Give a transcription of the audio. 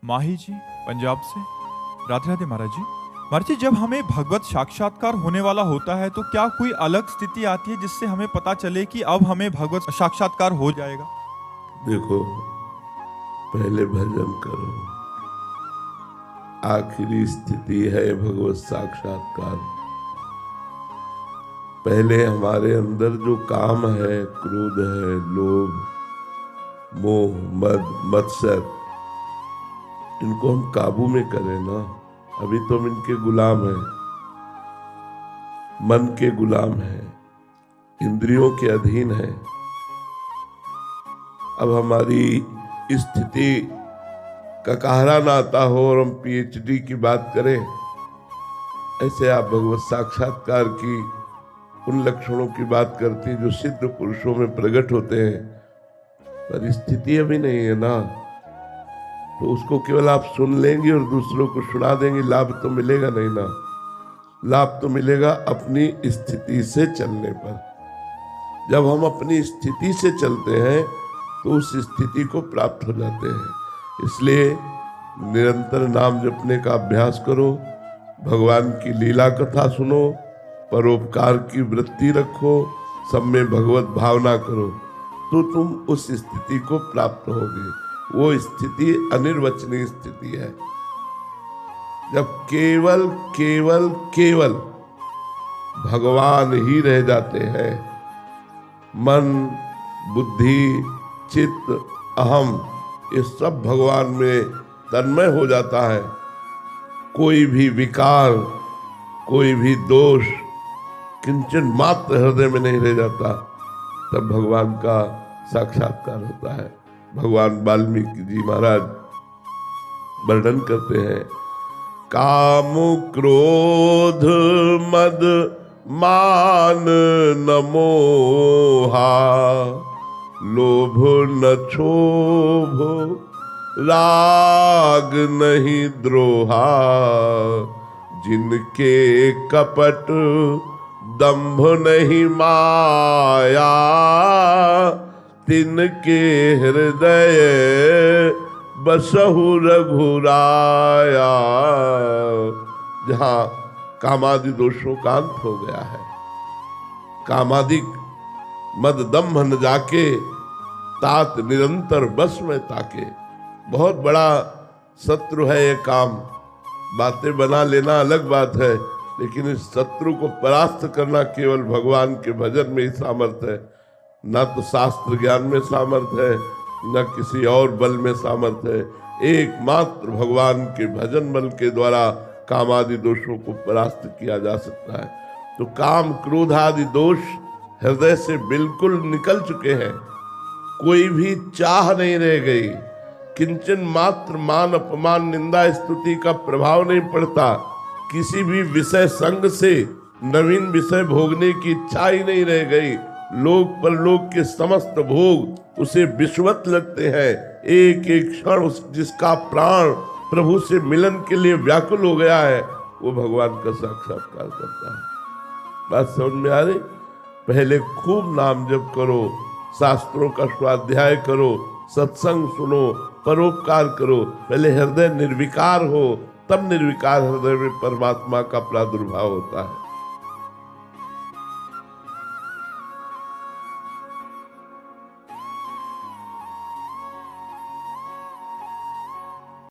माही जी पंजाब से। राधे राधे महाराज जी। महाराज जी, जब हमें भगवत साक्षात्कार होने वाला होता है तो क्या कोई अलग स्थिति आती है जिससे हमें पता चले कि अब हमें भगवत साक्षात्कार हो जाएगा? देखो, पहले भजन करो, आखिरी स्थिति है भगवत साक्षात्कार। पहले हमारे अंदर जो काम है, क्रोध है, लोभ, मोह, मद, मत्सर, इनको हम काबू में करें ना। अभी तो हम इनके गुलाम हैं, मन के गुलाम हैं, इंद्रियों के अधीन हैं। अब हमारी स्थिति का कहरान आता हो और हम पीएचडी की बात करें, ऐसे आप भगवत साक्षात्कार की उन लक्षणों की बात करती जो सिद्ध पुरुषों में प्रकट होते हैं, पर स्थिति अभी नहीं है ना। तो उसको केवल आप सुन लेंगे और दूसरों को सुना देंगे, लाभ तो मिलेगा नहीं ना। लाभ तो मिलेगा अपनी स्थिति से चलने पर। जब हम अपनी स्थिति से चलते हैं तो उस स्थिति को प्राप्त हो जाते हैं। इसलिए निरंतर नाम जपने का अभ्यास करो, भगवान की लीला कथा सुनो, परोपकार की वृत्ति रखो, सब में भगवत भावना करो, तो तुम उस स्थिति को प्राप्त होगे। वो स्थिति अनिर्वचनीय स्थिति है, जब केवल केवल केवल भगवान ही रह जाते हैं। मन, बुद्धि, चित्त, अहम, ये सब भगवान में तन्मय हो जाता है। कोई भी विकार, कोई भी दोष किंचन मात्र हृदय में नहीं रह जाता, तब भगवान का साक्षात्कार होता है। भगवान वाल्मीकि जी महाराज वर्णन करते हैं, काम क्रोध मद मान न मोहा, लोभ न क्षोभ राग नहीं द्रोहा, जिनके कपट दंभ नहीं माया, तिनके हृदय बसहु रघुराया। जहां कामादि दोषों का अंत हो गया है, कामादि मद दम्भ न जाके, तात निरंतर बस में ताके। बहुत बड़ा शत्रु है ये काम। बातें बना लेना अलग बात है, लेकिन इस शत्रु को परास्त करना केवल भगवान के भजन में ही सामर्थ्य है। न तो शास्त्र ज्ञान में सामर्थ्य है, न किसी और बल में सामर्थ्य है। एकमात्र भगवान के भजन बल के द्वारा कामादि दोषों को परास्त किया जा सकता है। तो काम, क्रोध आदि दोष हृदय से बिल्कुल निकल चुके हैं, कोई भी चाह नहीं रह गई। किंचन मात्र मान, अपमान, निंदा, स्तुति का प्रभाव नहीं पड़ता। किसी भी विषय संग से नवीन विषय भोगने की इच्छा ही नहीं रह गई। लोक परलोक के समस्त भोग उसे विश्वत लगते हैं। एक एक क्षण जिसका प्राण प्रभु से मिलन के लिए व्याकुल हो गया है, वो भगवान का साक्षात्कार करता है। बात समझ में आ रही? पहले खूब नाम जप करो, शास्त्रों का स्वाध्याय करो, सत्संग सुनो, परोपकार करो। पहले हृदय निर्विकार हो, तब निर्विकार हृदय में परमात्मा का प्रादुर्भाव होता है।